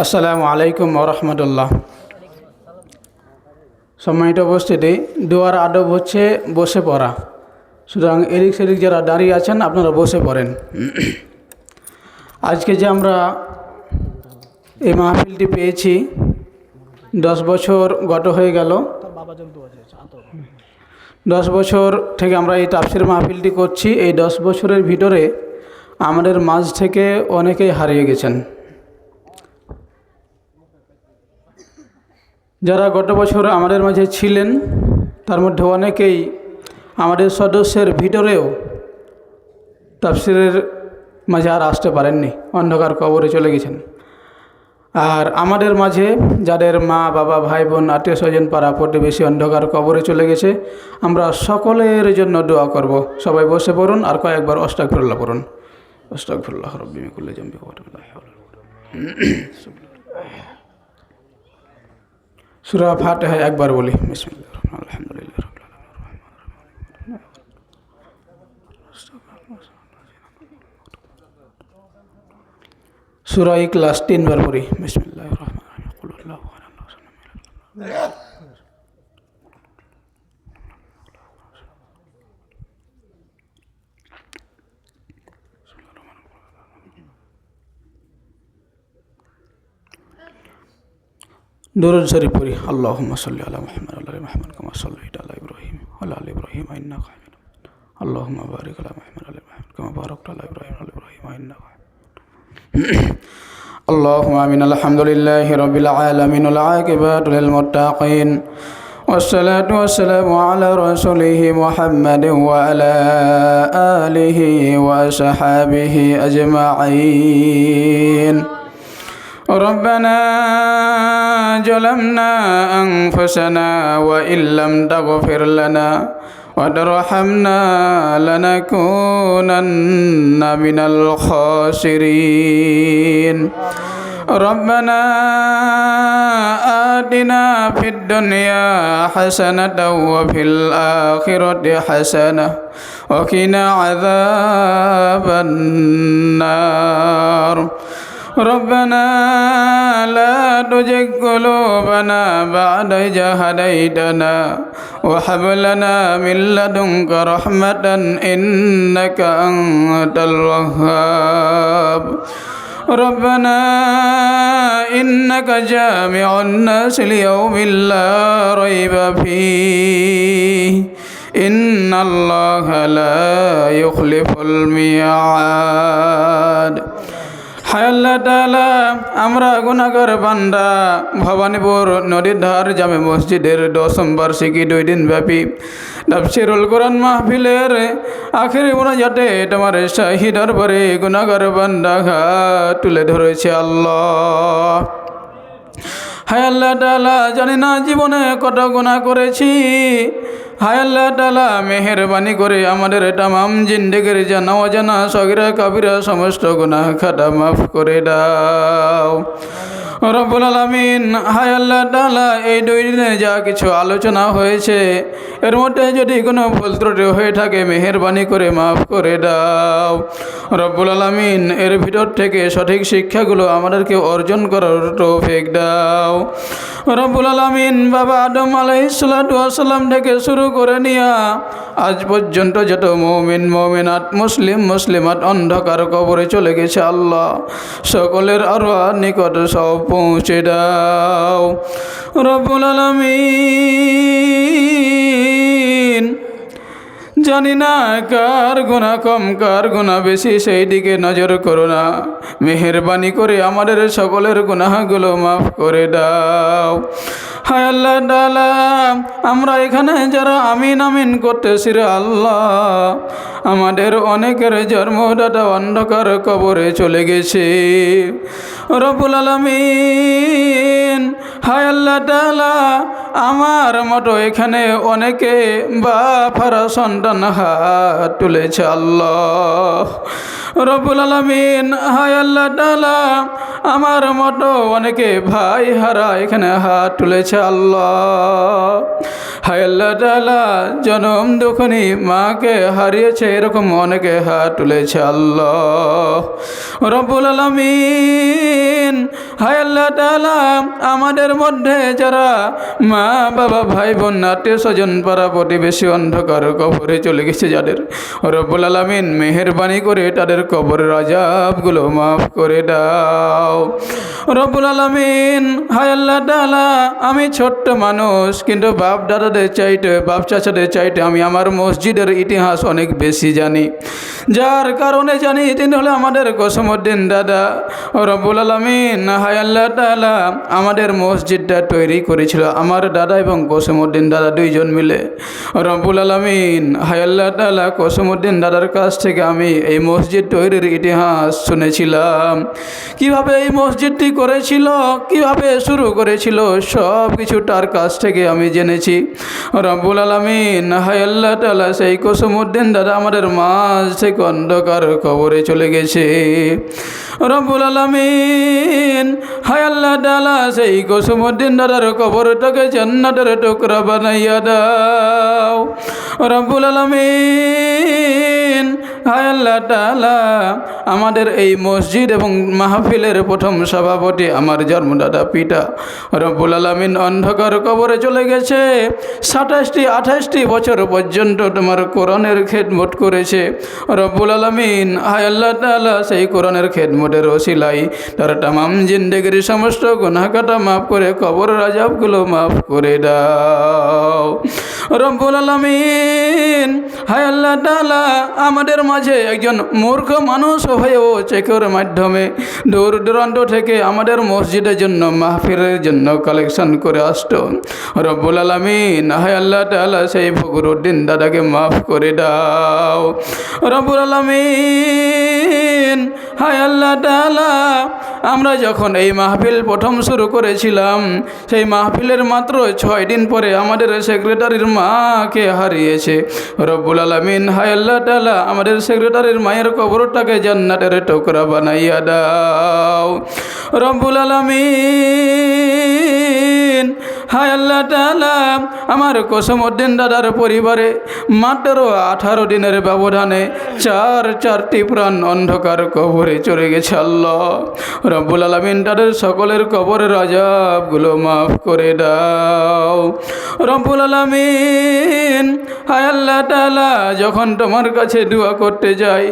আসসালামু আলাইকুম ওয়া রাহমাতুল্লাহ। সম্মানিত উপস্থিতি, দোয়ার আদব হচ্ছে বসে পড়া। সুতরাং এদিক সেদিক যারা দাঁড়িয়ে আছেন আপনারা বসে পড়েন। আজকে যে আমরা এই মাহফিলটি পেয়েছি 10 বছর গত হয়ে গেল। 10 বছর থেকে আমরা এই তাফসীর মাহফিলটি করছি। এই 10 বছরের ভিতরে আমাদের মাঝ থেকে অনেকেই হারিয়ে গেছেন। যারা গত বছর আমাদের মাঝে ছিলেন তার মধ্যে অনেকেই আমাদের সদস্যের ভিতরেও তাফসীরের মাঝে আর আসতে পারেননি, অন্ধকার কবরে চলে গেছেন। আর আমাদের মাঝে যাদের মা বাবা ভাই বোন আত্মীয় স্বজন পাড়া প্রতিবেশী অন্ধকার কবরে চলে গেছে, আমরা সকলের জন্য দোয়া করব। সবাই বসে পড়ুন আর কয়েকবার আস্তাগফিরুল্লাহ পড়ুন। আস্তাগফিরুল্লাহ রাব্বি মিন কুল্লি যামবি ওয়া আতুবু ইলাইহি। সূরা ফাতিহা একবার বলি। বিসমিল্লাহির রহমানির রহিম। আলহামদুলিল্লাহি রাব্বিল আলামিন। সূরা ইখলাস 3 বার পড়ি। বিসমিল্লাহির রহমানির রহিম। কুল হুয়াল্লাহু আহাদ। দুরূদ শরীফ পড়ি। আল্লাহুম্মা সাল্লি আলা মুহাম্মাদ ওয়া আলা আলি মুহাম্মাদ কামা সাল্লাইতা আলা ইব্রাহিম ওয়া আলা আলি ইব্রাহিম ইন্নাকা হামিদুম মাজিদ। আল্লাহুম্মা বারিক আলা মুহাম্মাদ ওয়া আলা আলি মুহাম্মাদ কামা বারাকতা আলা ইব্রাহিম ওয়া আলা আলি ইব্রাহিম ইন্নাকা হামিদুম। اللهم آمين. الحمد لله رب العالمين والعاقبة للمتقين والصلاة والسلام على رسوله محمد وعلى آله وصحبه أجمعين. ربنا ظلمنا أنفسنا وإن لم تغفر لنا وترحمنا لنكونن من الخاسرين. ربنا آتنا في الدنيا حسنة وفي الآخرة حسنة وقنا عذاب النار. ربنا لا تزغ قلوبنا بعد إذ هديتنا وهب لنا من لدنك رحمة إنك أنت الوهاب. ربنا إنك جامع الناس ليوم لا ريب فيه إن الله لا يخلف الميعاد. হায় আল্লাহ তাআলা, আমরা গুনাহগার বান্দা ভবানীপুর নদীর ধার জামে মসজিদের 10ম বার্ষিকী 2 দিন ব্যাপী তাফসীরুল কোরআন মাহফিলের আখেরি মোনাজাতে তোমার শাহী দরবারে গুনাহগার বান্দা হাত তুলে ধরেছে। আল্লাহ, হায় আল্লাহ তাআলা, জানি না জীবনে কত গুনাহ করেছি। হায় আল্লাহ তাআলা, মেহেরবানি করে আমাদের তামাম জিন্দেগির জানা অজানা সগীরা কাবিরা সমস্ত গুনাহ খাতা মাফ করে দাও রব্বুল আলামিন। হায় আল্লাহ তাআলা, এই 2 দিনে যা কিছু আলোচনা হয়েছে এর মধ্যে যদি কোনো ভুল ত্রুটি হয়ে থাকে মেহেরবানি করে মাফ করে দাও রব্বুল আলামিন। এর ভিতর থেকে সঠিক শিক্ষাগুলো আমাদেরকে অর্জন করার তৌফিক দাও রব্বুল আলামিন। বাবা আদম আলাইহিস সালাতু ওয়াস সালাম থেকে শুরু করে নিয়া আজ পর্যন্ত যত মুমিন মুমিনাত মুসলিম মুসলিমাত অন্ধকার কবরে চলে গেছে, আল্লাহ সকলের আরওয়াহ নিকট সব পৌঁছে দাও রব্বুল আলামিন। জানি না কার গুনাহ কম কার গুনাহ বেশি, সেই দিকে নজর করো না। মেহেরবানি করে আমাদের সকলের গুনাহগুলো মাফ করে দাও। হায় আল্লাহ তাআলা, আমরা এখানে যারা আমিন আমিন করতেছি রে আল্লাহ, আমাদের অনেকের জন্মদাতা অন্ধকার কবরে চলে গেছে রব্বুল আলামিন। আলামিন, হায় আল্লাহ তাআলা, আমার মতো এখানে অনেকে বাপ হারা সন্তান হাত তুলেছে আল্লাহ রব্বুল আলামিন। হায় আল্লাহ তাআলা, আমার মতো অনেকে ভাই হারা এখানে হাত তুলেছে আল্লাহ। হায় আল্লাহ তাআলা, জনম দুঃখনী মাকে হারিয়েছে এরকম অনেকে হাত তুলেছে আল্লাহ রব্বুল আলামিন। হায় আল্লাহ তাআলা, আমাদের মধ্যে যারা মা বাবা ভাই বোন আত্মীয় স্বজন পাড়া প্রতিবেশী অন্ধকার কবরে চলে গেছে যাদের, রব্বুল আলামিন মেহেরবানি করে তাদের কবরের আযাবগুলো মাফ করে দাও রব্বুল আলামিন। হায় আল্লাহ তাআলা, আমি ছোট্ট মানুষ, কিন্তু বাপ দাদাদের চাইতে বাপ চাচাদের চাইতে আমি আমার মসজিদের ইতিহাস অনেক বেশি জানি, যার কারণে জানি তিনি হলো আমাদের কসমউদ্দিন দাদা রব্বুল আলামিন। হায় আল্লাহ তাআলা, আমাদের মসজিদটা তৈরি করেছিল আমার দাদা এবং কসমউদ্দিন দাদা দুইজন মিলে রব্বুল আলামিন। হায় আল্লাহ তাআলা, কসমউদ্দিন দাদার কাছ থেকে আমি এই মসজিদ তৈরির ইতিহাস শুনেছিলাম, কিভাবে এই মসজিদটি করেছিল, কিভাবে শুরু করেছিল, সব কিছু তার কাছ থেকে আমি জেনেছি রব্বুল আলামিন। হায় আল্লাহ তাআলা, সেই কসমউদ্দিন দাদা আমাদের মাঝ থেকে অন্ধকার কবরে চলে গেছে রব্বুল আলামিন। হায় আল্লাহ তাআলা, সেই কসমউদ্দিন দাদার কবরটাকে জান্নাতের টুকরা বানাইয়া দাও রব্বুল আলামিন। হায় আল্লাহ তাআলা, আমাদের এই মসজিদ এবং মাহফিলের প্রথম সভাপতি আমার জন্মদাতা পিতা রব্বুল আলামিন অন্ধকার কবরে চলে গেছে। 27টি 28টি বছর পর্যন্ত তোমার কোরআনের খেদমত করেছে রব্বুল আলামিন। হায় আল্লাহ তাআলা, সেই কোরআনের খেদমতের ওসিলাই তার তামাম জিন্দেগির সমস্ত গুনাহ কাটা মাফ করে কবরের আযাবগুলো মাফ করে দাও রব্বুল আলামিন। হায় আল্লাহ তাআলা, আমাদের মাঝে একজন মূর্খ মানুষ হয়েও চেকের মাধ্যমে দূর দূরান্ত থেকে আমাদের মসজিদের জন্য মাহফিলের জন্য কালেকশন করে আসতো রব্বুল আলামিন। হায় আল্লাহ তাআলা, সেই ফখরুদ্দিন দাদাকে মাফ করে দাও রব্বুল আলামিন। হায় আল্লাহ তাআলা, আমরা যখন এই মাহফিল প্রথম শুরু করেছিলাম, সেই মাহফিলের মাত্র 6 দিন পরে আমাদের সেক্রেটারির মাকে হারিয়েছে রব্বুল আলামিন। হায় আল্লাহ তাআলা, আমাদের সেক্রেটারির মায়ের কবরটাকে জান্নাতের টুকরা বানাইয়া দাও রব্বুল আলামিন। হায় আল্লাহ তাআলা, আমার কসমউদ্দিন দাদার পরিবারে মাত্র 18 দিনের ব্যবধানে চারটি প্রাণ অন্ধকার কবরে চলে গেছে আল্লাহ রব্বুল আলামিন। তাদের সকলের কবরের আযাবগুলো মাফ করে দাও রব্বুল আলামিন। হায় আল্লাহ তাআলা, যখন তোমার কাছে দোয়া করতে যাই,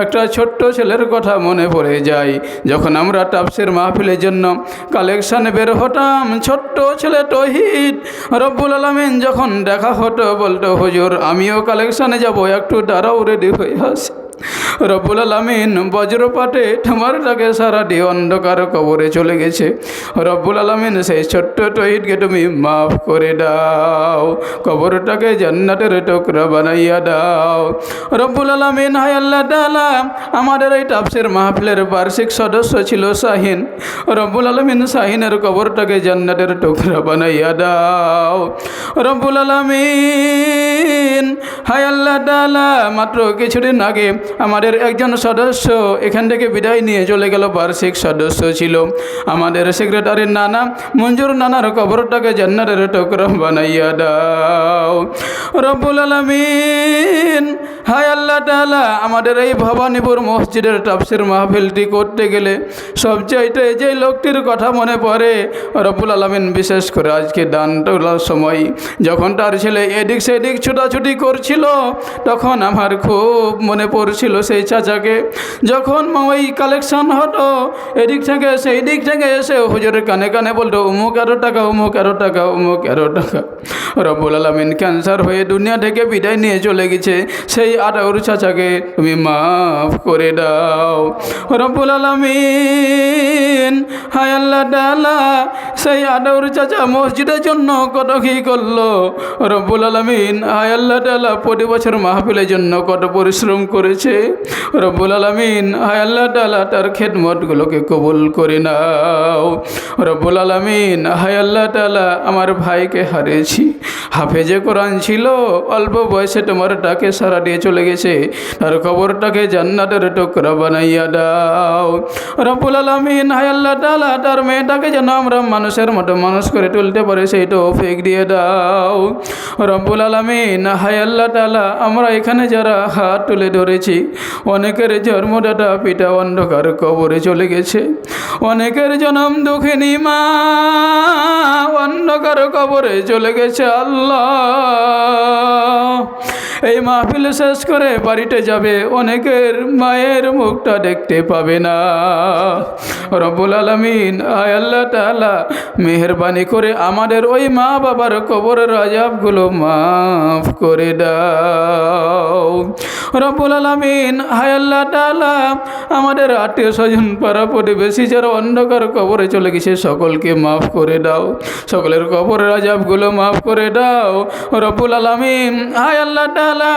একটা ছোট্ট ছেলের কথা মনে পড়ে যায়। যখন আমরা তাফসীর মাহফিলের জন্য কালেকশানে বের হতাম, ছোট্ট ছেলে তৌহিদ রব্বুল আলামিন যখন দেখা হতো বলতো, হুজুর আমিও কালেকশানে যাব, একটু দাঁড়াও, রেডি হয়ে আসি রব্বুল আলামিন। বজ্রপাতে তোমারটাকে সারা দিয়ে অন্ধকার কবরে চলে গেছে রব্বুল আলামিন। সেই ছোট্ট তৌহিদকে তুমি মাফ করে দাও, কবরটাকে জান্নাতের টুকরা বানাইয়া দাও রব্বুল আলামিন। হায় আল্লাহ তাআলা, আমাদের এই তাফসীর মাহফিলের বার্ষিক সদস্য ছিল শাহিন রব্বুল আলামিন। শাহিনের কবরটাকে জান্নাতের টুকরা বানাইয়া দাও রব্বুল আলামিন। হায় আল্লাহ তাআলা, মাত্র কিছুদিন আগে আমাদের একজন সদস্য এখান থেকে বিদায় নিয়ে চলে গেল, বার্ষিক সদস্য ছিল আমাদের সেক্রেটারির নানা মঞ্জুর নানার কবরটাকে জান্নাতের টুকরা বানাইয়া দাও রব্বুল আলামিন। হায় আল্লাহ তাআলা, আমাদের এই ভবানীপুর মসজিদের তাফসীর মাহফিলটি করতে গেলে সবচাইতে যে লোকটির কথা মনে পড়ে রব্বুল আলামিন, বিশেষ করে আজকে দান তোলার সময় যখন তার ছেলে এদিক সেদিক ছুটাছুটি করছিল, তখন আমার খুব মনে পড়ছিল সেই চাচাকে। যখন ওই কালেকশন হতো এদিক থেকে সেই দিক থেকে এসে হুজুরের কানে কানে বলতো, অমুক 11 টাকা, অমুক 11 টাকা, অমুক 11 টাকা। রব্বুল আলামিন ক্যান্সার হয়ে দুনিয়া থেকে বিদায় নিয়ে চলে গেছে, সেই আটাউর চাচাকে তুমি মাফ করে দাও রব্বুল আলামিন। হায় আল্লাহ তাআলা, সেই আটাউর চাচা মসজিদের জন্য কত কি করলো রব্বুল আলামিন। হায় আল্লাহ তাআলা, প্রতি বছর মাহফিলের জন্য কত পরিশ্রম করেছে রব্বুল আলামিন। হায় আল্লাহ তাআলা, তার খেদমতগুলোকে কবুল করে নাও রব্বুল আলামিন, হায় আল্লাহ তাআলা, আমার ভাইকে হারিয়েছি। হাফেজে কোরআন ছিল, অল্প বয়সে তোমার ডাকে সারা দিয়ে চলে গেছে, তার কবরটাকে জান্নাতের টুকরা বানাইয়া দাও রব্বুল আলামিন। হায় আল্লাহ তাআলা, তার মেয়েটাকে যেন আমরা মানুষের মতো মানুষ করে তুলতে পারি সেই তৌফিক দিয়ে দাও রব্বুল আলামিন। হায় আল্লাহ তাআলা, আমরা এখানে যারা হাত তুলে ধরেছি, অনেকের জন্মদাতা পিতা অন্ধকার কবরে চলে গেছে, অনেকের জনম দুঃখিনী মা অন্ধকার কবরে চলে গেছে। আল্লাহ, এই মাহফিল শেষ করে বাড়িতে যাবে, অনেকের মায়ের মুখটা দেখতে পাবে না রব্বুল আলামিন। আয় আল্লাহ তাআলা, মেহেরবানি করে আমাদের ওই মা বাবার কবরের আযাবগুলো মাফ করে দাও রব্বুল আলামিন। হায় আল্লাহ তাআলা, আমাদের আত্মীয় স্বজন পাড়া প্রতিবেশী যারা অন্ধকার কবরে চলে গেছে, সকলকে মাফ করে দাও, সকলের কবরের আযাবগুলো মাফ করে দাও রব্বুল আলামিন। হায় আল্লাহ তাআলা,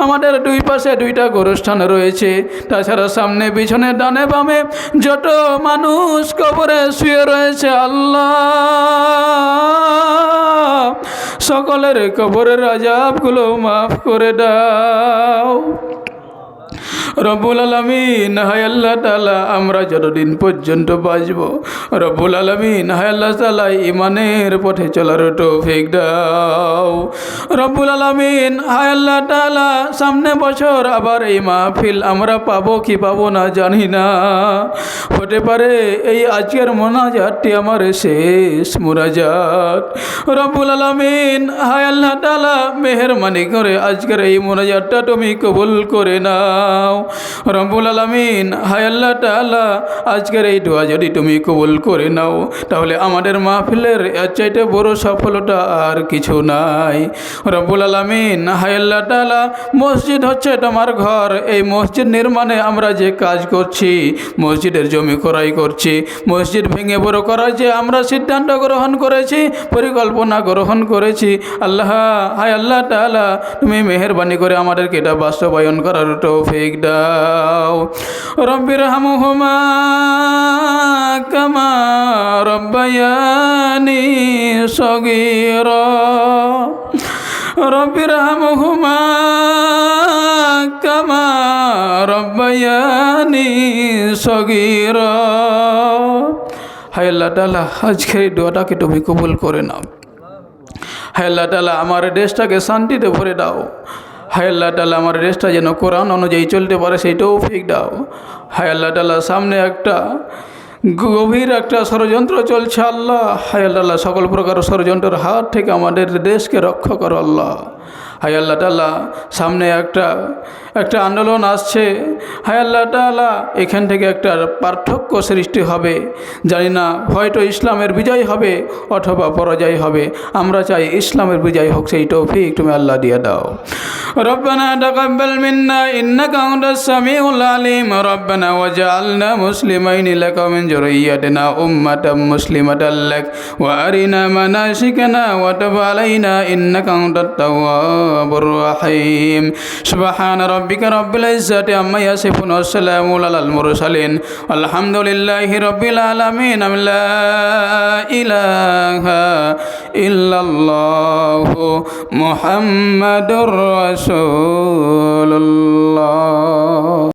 আমাদের দুই পাশে দুইটা গোরস্থান রয়েছে, তাছাড়া সামনে পিছনে ডানে বামে যত মানুষ কবরে শুয়ে রয়েছে, আল্লাহ সকলের কবরের আযাবগুলো মাফ করে দাও রব্বুল আলামিন। হায় আল্লাহ তাআলা, আমরা যতদিন পর্যন্ত বাঁচব রব্বুল আলামিন, হায় আল্লাহ তাআলা, ঈমানের পথে চলার তৌফিক দাও রব্বুল আলামিন। হায় আল্লাহ তাআলা, সামনে বছর আবার এই মাহফিল আমরা পাবো কি পাবো না জানি না, হতে পারে এই আজকের মোনাজাতটি আমার শেষ মোনাজাত রব্বুল আলামিন। হায় আল্লাহ তাআলা, মেহেরবানি করে আজকের এই মোনাজাতটা তুমি কবুল করে নাও রব্বুল আলামিন। হায় আল্লাহ তাআলা, আজকের এই দোয়া যদি তুমি কবুল করে নাও, তাহলে আমাদের মাহফিলের এর চাইতে বড় সফলতা আর কিছু নাই রব্বুল আলামিন। হায় আল্লাহ তাআলা, মসজিদ হচ্ছে তোমার ঘর, এই মসজিদ নির্মাণে আমরা যে কাজ করছি, মসজিদের জমি ক্রয় করছি, মসজিদ ভেঙে বড় করার যে আমরা সিদ্ধান্ত গ্রহণ করেছি, পরিকল্পনা গ্রহণ করেছি, আল্লাহ, হায় আল্লাহ তাআলা, তুমি মেহেরবানি করে আমাদেরকে এটা বাস্তবায়ন করার তৌফিক দাও রব্বিরহামহুমা কামা রব্বায়ানি সগীরা রব্বিরহামহুমা কামা রব্বায়ানি সগীরা। হায় আল্লাহ তাআলা, আজকের এই দোয়াটাকে তুমি কবুল করে নাও। হায় আল্লাহ তাআলা, আমার দেশটাকে শান্তিতে ভরে দাও। হায় আল্লাহ তাআলা, আমার দেশটা যেন কোরআন অনুযায়ী চলতে পারে সেই তৌফিক দাও। হায় আল্লাহ তাআলা, সামনে একটা গভীর একটা ষড়যন্ত্র চলছে আল্লাহ, হায় আল্লাহ, সকল প্রকার ষড়যন্ত্রের হাত থেকে আমাদের দেশকে রক্ষা করো আল্লাহ। হায় আল্লাহ তাআলা, সামনে একটা আন্দোলন আসছে, হায় আল্লাহ তাআলা, এখান থেকে একটা পার্থক্য সৃষ্টি হবে, জানি না, হয়তো ইসলামের বিজয় হবে অথবা পরাজয় হবে, আমরা চাই ইসলামের বিজয় হোক, সেই তৌফিক তুমি আল্লাহ দিয়ে দাও। রব্বানা তাকাব্বাল মিন্না ইন্নাকা আনতাস সামিউল আলিম রব্বানা ওয়াজআলনা মুসলিমাইনি লাকা মিন যুররিয়্যাতিনা উম্মাতাম মুসলিমাতাল লাক ওয়া আরিনা মানাসিকানা ওয়া তুব আলাইনা ইন্নাকা আনতাত তাওয়াবুর রহিম। সুবহানা রাব্বিকা রাব্বিল ইজ্জাতি আম্মা ইয়াসিফুন ওয়া সালামুন আলাল মুরসালিন আলহামদুলিল্লাহি রাব্বিল আলামিন। লা ইলাহা ইল্লাল্লাহু মুহাম্মাদুর রাসূলুল্লাহ।